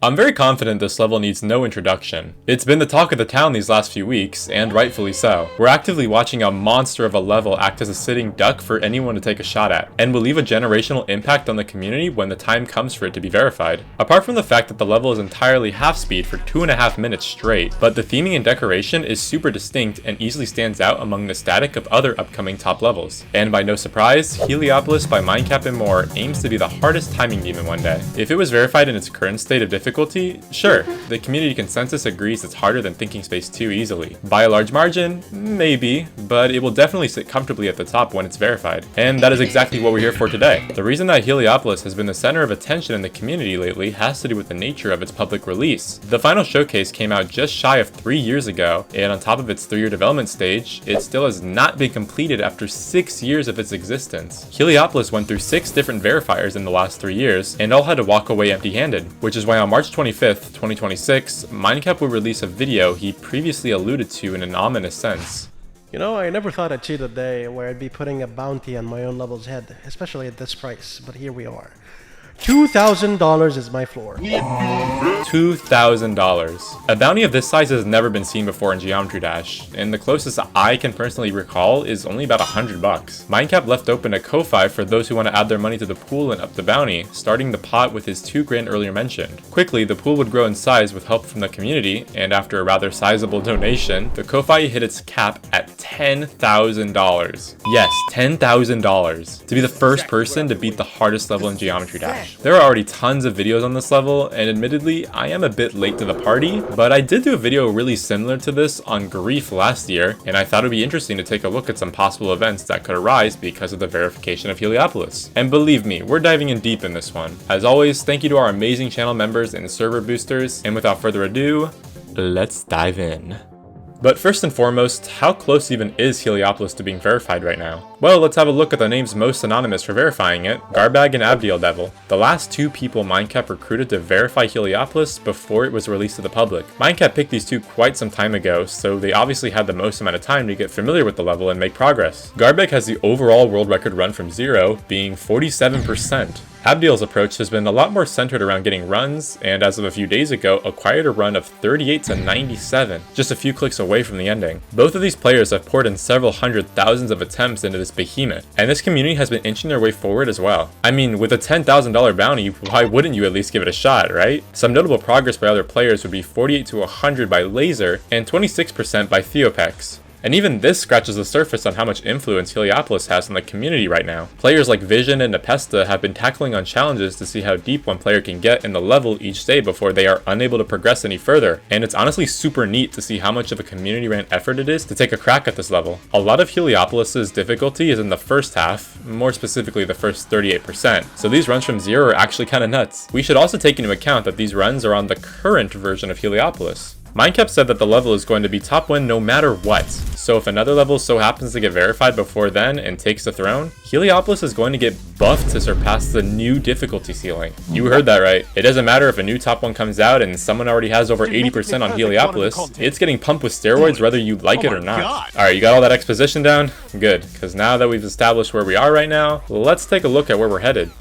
I'm very confident this level needs no introduction. It's been the talk of the town these last few weeks, and rightfully so. We're actively watching a monster of a level act as a sitting duck for anyone to take a shot at, and will leave a generational impact on the community when the time comes for it to be verified. Apart from the fact that the level is entirely half speed for 2.5 minutes straight, but the theming and decoration is super distinct and easily stands out among the static of other upcoming top levels. And by no surprise, Heliopolis by Mindcap and more aims to be the hardest timing demon one day. If it was verified in its current state of difficulty, sure, the community consensus agrees it's harder than Thinking Space 2 easily. By a large margin, maybe, but it will definitely sit comfortably at the top when it's verified. And that is exactly what we're here for today. The reason that Heliopolis has been the center of attention in the community lately has to do with the nature of its public release. The final showcase came out just shy of 3 years ago, and on top of its 3-year development stage, it still has not been completed after 6 years of its existence. Heliopolis went through 6 different verifiers in the last 3 years, and all had to walk away empty-handed, which is why on March 25th, 2026, Mindcap will release a video he previously alluded to in an ominous sense. You know, I never thought I'd see the day where I'd be putting a bounty on my own level's head, especially at this price, but here we are. $2,000 is my floor. $2,000. A bounty of this size has never been seen before in Geometry Dash, and the closest I can personally recall is only about $100. Mindcap left open a Ko-Fi for those who want to add their money to the pool and up the bounty, starting the pot with his $2,000 earlier mentioned. Quickly, the pool would grow in size with help from the community, and after a rather sizable donation, the Ko-Fi hit its cap at $10,000. Yes, $10,000. To be the first person to beat the hardest level in Geometry Dash. There are already tons of videos on this level, and admittedly, I am a bit late to the party, but I did do a video really similar to this on Grief last year, and I thought it would be interesting to take a look at some possible events that could arise because of the verification of Heliopolis. And believe me, we're diving in deep in this one. As always, thank you to our amazing channel members and server boosters, and without further ado, let's dive in. But first and foremost, how close even is Heliopolis to being verified right now? Well, let's have a look at the names most synonymous for verifying it, Garbag and Abdiel Devil, the last 2 people Mindcap recruited to verify Heliopolis before it was released to the public. Mindcap picked these 2 quite some time ago, so they obviously had the most amount of time to get familiar with the level and make progress. Garbag has the overall world record run from 0, being 47%. Abdiel's approach has been a lot more centered around getting runs, and as of a few days ago, acquired a run of 38 to 97, just a few clicks away from the ending. Both of these players have poured in several hundred thousands of attempts into this behemoth, and this community has been inching their way forward as well. I mean, with a $10,000 bounty, why wouldn't you at least give it a shot, right? Some notable progress by other players would be 48 to 100 by Laser, and 26% by Theopex. And even this scratches the surface on how much influence Heliopolis has on the community right now. Players like Vision and Nepesta have been tackling on challenges to see how deep one player can get in the level each day before they are unable to progress any further, and it's honestly super neat to see how much of a community-ran effort it is to take a crack at this level. A lot of Heliopolis' difficulty is in the first half, more specifically the first 38%, so these runs from 0 are actually kinda nuts. We should also take into account that these runs are on the current version of Heliopolis. Mindcap said that the level is going to be top 1 no matter what, so if another level so happens to get verified before then and takes the throne, Heliopolis is going to get buffed to surpass the new difficulty ceiling. You heard that right. It doesn't matter if a new top 1 comes out and someone already has over 80% on Heliopolis, it's getting pumped with steroids whether you like it or not. Alright, you got all that exposition down? Good, because now that we've established where we are right now, let's take a look at where we're headed.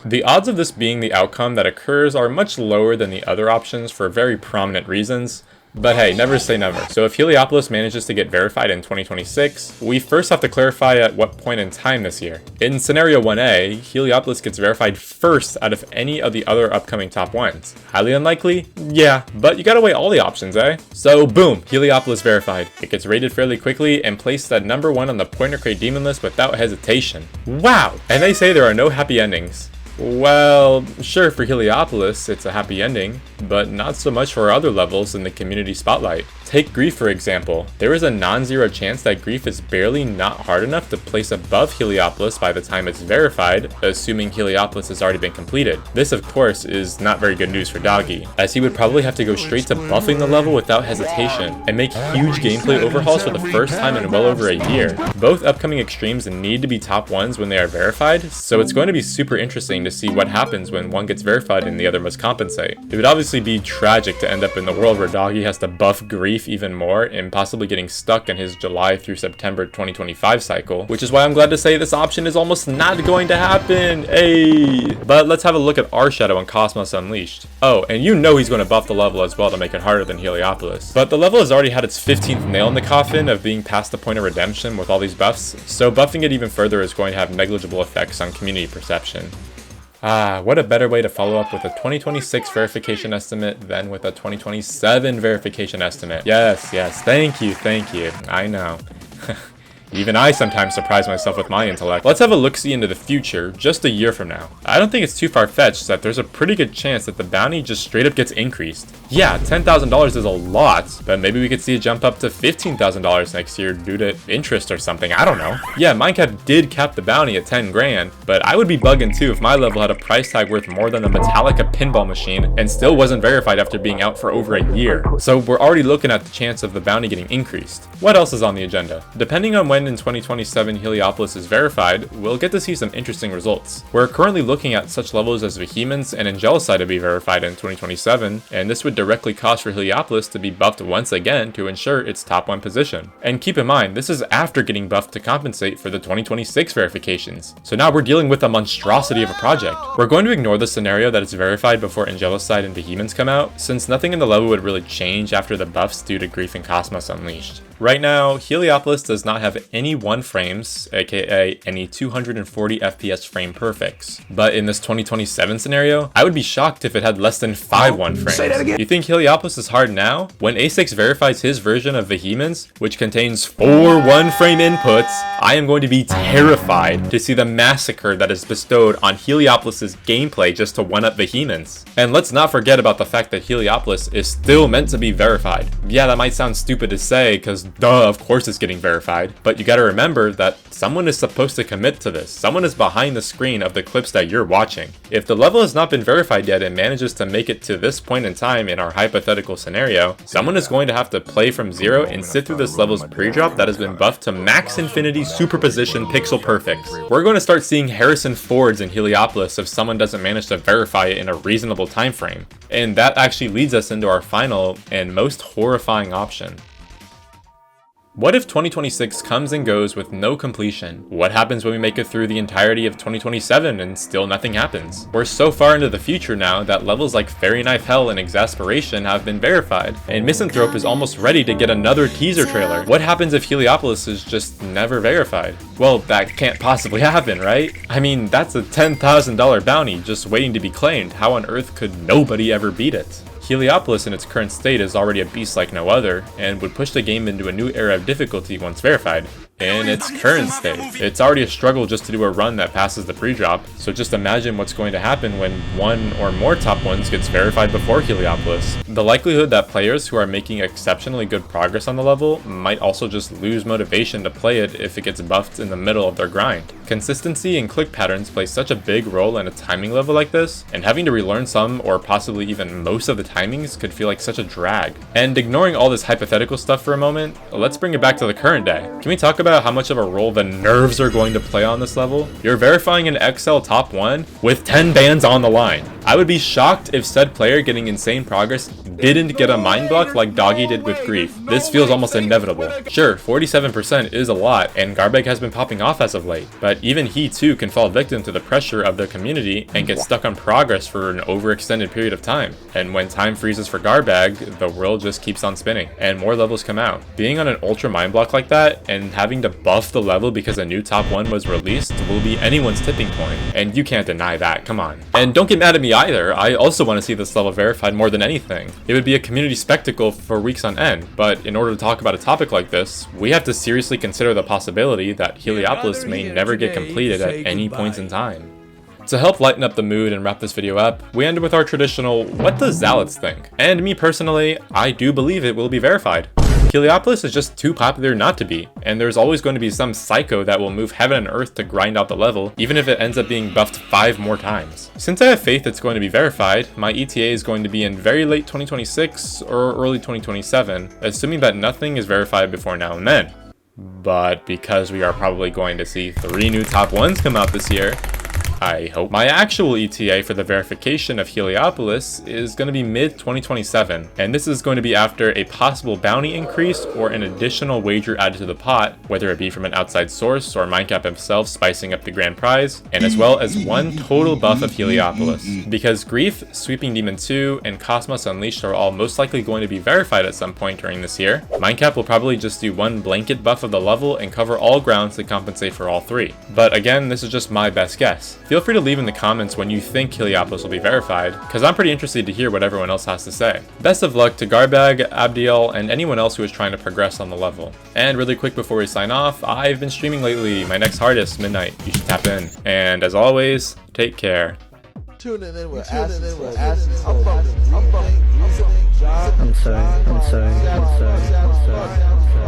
The odds of this being the outcome that occurs are much lower than the other options for very prominent reasons, but hey, never say never. So if Heliopolis manages to get verified in 2026, we first have to clarify at what point in time this year. In scenario 1A, Heliopolis gets verified first out of any of the other upcoming top 1s. Highly unlikely? Yeah, but you gotta weigh all the options, eh? So boom, Heliopolis verified. It gets rated fairly quickly and placed at number 1 on the Pointer Crate Demon list without hesitation. Wow! And they say there are no happy endings. Well, sure, for Heliopolis, it's a happy ending, but not so much for other levels in the community spotlight. Take Grief for example. There is a non-zero chance that Grief is barely not hard enough to place above Heliopolis by the time it's verified, assuming Heliopolis has already been completed. This, of course, is not very good news for Doggy, as he would probably have to go straight to buffing the level without hesitation, and make huge gameplay overhauls for the first time in well over a year. Both upcoming extremes need to be top 1s when they are verified, so it's going to be super interesting to see what happens when one gets verified and the other must compensate. It would obviously be tragic to end up in the world where Doggy has to buff Grief grief even more and possibly getting stuck in his July through September 2025 cycle, which is why I'm glad to say this option is almost not going to happen. Hey! But let's have a look at our Shadow and Cosmos Unleashed. Oh, and you know he's going to buff the level as well to make it harder than Heliopolis. But the level has already had its 15th nail in the coffin of being past the point of redemption with all these buffs, so buffing it even further is going to have negligible effects on community perception. Ah, what a better way to follow up with a 2026 verification estimate than with a 2027 verification estimate. Yes, thank you. I know. Even I sometimes surprise myself with my intellect. Let's have a look-see into the future, just a year from now. I don't think it's too far-fetched that there's a pretty good chance that the bounty just straight up gets increased. Yeah, $10,000 is a lot, but maybe we could see it jump up to $15,000 next year due to interest or something, I don't know. Yeah, Minecraft did cap the bounty at 10 grand, but I would be bugging too if my level had a price tag worth more than the Metallica pinball machine and still wasn't verified after being out for over a year. So we're already looking at the chance of the bounty getting increased. What else is on the agenda? Depending on when in 2027 Heliopolis is verified, we'll get to see some interesting results. We're currently looking at such levels as Vehemence and Angelicide to be verified in 2027, and this would directly cause for Heliopolis to be buffed once again to ensure its top 1 position. And keep in mind, this is after getting buffed to compensate for the 2026 verifications. So now we're dealing with a monstrosity of a project. We're going to ignore the scenario that it's verified before Angelicide and Vehemence come out, since nothing in the level would really change after the buffs due to Grief and Cosmos Unleashed. Right now, Heliopolis does not have any 1 frames, aka any 240 FPS frame perfects. But in this 2027 scenario, I would be shocked if it had less than 5 1 frames. Say that again. You think Heliopolis is hard now? When A6 verifies his version of Vehemence, which contains 4 1 frame inputs, I am going to be terrified to see the massacre that is bestowed on Heliopolis' gameplay just to 1-up Vehemence. And let's not forget about the fact that Heliopolis is still meant to be verified. Yeah, that might sound stupid to say, because duh, of course it's getting verified. But you gotta remember that someone is supposed to commit to this. Someone is behind the screen of the clips that you're watching. If the level has not been verified yet and manages to make it to this point in time in our hypothetical scenario, someone is going to have to play from zero and sit through this level's pre-drop that has been buffed to max infinity superposition pixel perfects. We're going to start seeing Harrison Fords in Heliopolis if someone doesn't manage to verify it in a reasonable time frame. And that actually leads us into our final and most horrifying option. What if 2026 comes and goes with no completion? What happens when we make it through the entirety of 2027 and still nothing happens? We're so far into the future now that levels like Fairy Knife Hell and Exasperation have been verified, and Misanthrope is almost ready to get another teaser trailer. What happens if Heliopolis is just never verified? Well, that can't possibly happen, right? I mean, that's a $10,000 bounty just waiting to be claimed. How on earth could nobody ever beat it? Heliopolis in its current state is already a beast like no other, and would push the game into a new era of difficulty once verified. In its current state, it's already a struggle just to do a run that passes the pre-drop, so just imagine what's going to happen when 1 or more top 1s gets verified before Heliopolis. The likelihood that players who are making exceptionally good progress on the level might also just lose motivation to play it if it gets buffed in the middle of their grind. Consistency and click patterns play such a big role in a timing level like this, and having to relearn some or possibly even most of the timings could feel like such a drag. And ignoring all this hypothetical stuff for a moment, let's bring it back to the current day. Can we talk about how much of a role the nerves are going to play on this level? You're verifying an XL top 1 with 10 bans on the line. I would be shocked if said player getting insane progress didn't get a mind block like Doggy did with Grief. This feels almost inevitable. Sure, 47% is a lot, and Garbag has been popping off as of late, but even he too can fall victim to the pressure of the community and get stuck on progress for an overextended period of time. And when time freezes for Garbag, the world just keeps on spinning, and more levels come out. Being on an ultra mind block like that, and having to buff the level because a new top 1 was released, will be anyone's tipping point, and you can't deny that, come on. And don't get mad at me either, I also want to see this level verified more than anything. It would be a community spectacle for weeks on end, but in order to talk about a topic like this, we have to seriously consider the possibility that Heliopolis may never get completed at any point in time. To help lighten up the mood and wrap this video up, we ended with our traditional, what does Zallitz think? And me personally, I do believe it will be verified. Heliopolis is just too popular not to be, and there's always going to be some psycho that will move heaven and earth to grind out the level, even if it ends up being buffed 5 more times. Since I have faith it's going to be verified, my ETA is going to be in very late 2026 or early 2027, assuming that nothing is verified before now and then. But because we are probably going to see 3 new top 1s come out this year, I hope. My actual ETA for the verification of Heliopolis is going to be mid-2027, and this is going to be after a possible bounty increase or an additional wager added to the pot, whether it be from an outside source or Mindcap himself spicing up the grand prize, and as well as one total buff of Heliopolis. Because Grief, Sweeping Demon 2, and Cosmos Unleashed are all most likely going to be verified at some point during this year, Mindcap will probably just do one blanket buff of the level and cover all grounds to compensate for all three. But again, this is just my best guess. Feel free to leave in the comments when you think Heliopolis will be verified, because I'm pretty interested to hear what everyone else has to say. Best of luck to Garbag, Abdiel, and anyone else who is trying to progress on the level. And really quick before we sign off, I've been streaming lately. My next hardest, midnight. You should tap in. And as always, take care. Tuning in with I'm sorry.